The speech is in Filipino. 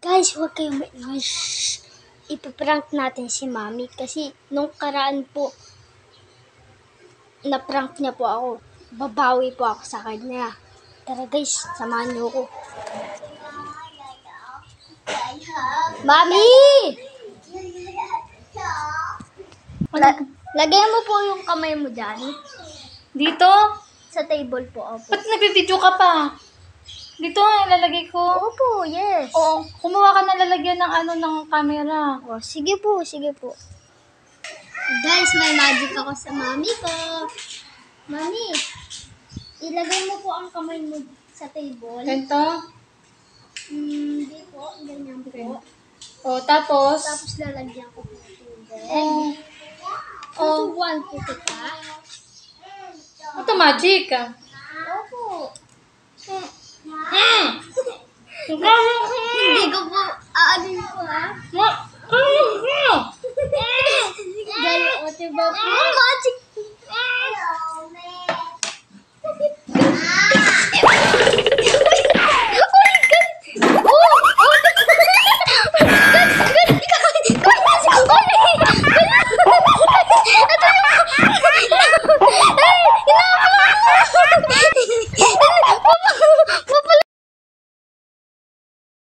Guys, huwag kayong maingay. Shhh! Ipaprank natin si Mami kasi nung karaan po, na-prank niya po ako. Babawi po ako sa kanya. Tara guys, samahan niyo ako. Mami! Lagay mo po yung kamay mo dyan. Dito? Sa table po, opo. Ba't nagpipidyo ka pa? Dito nga ilalagay ko. Opo, yes. Oo, kumuha ka na lalagyan ng camera. Oh, sige po, sige po. Guys, may magic ako sa mami ko. Mami, ilagay mo po ang kamay mo sa table. Ganito? Hindi po, ganyan po. O, tapos? Tapos lalagyan ko po tubig. Oh. Tutubuan po kita. Ito magic ah. Opo. Hmm. Hindi ko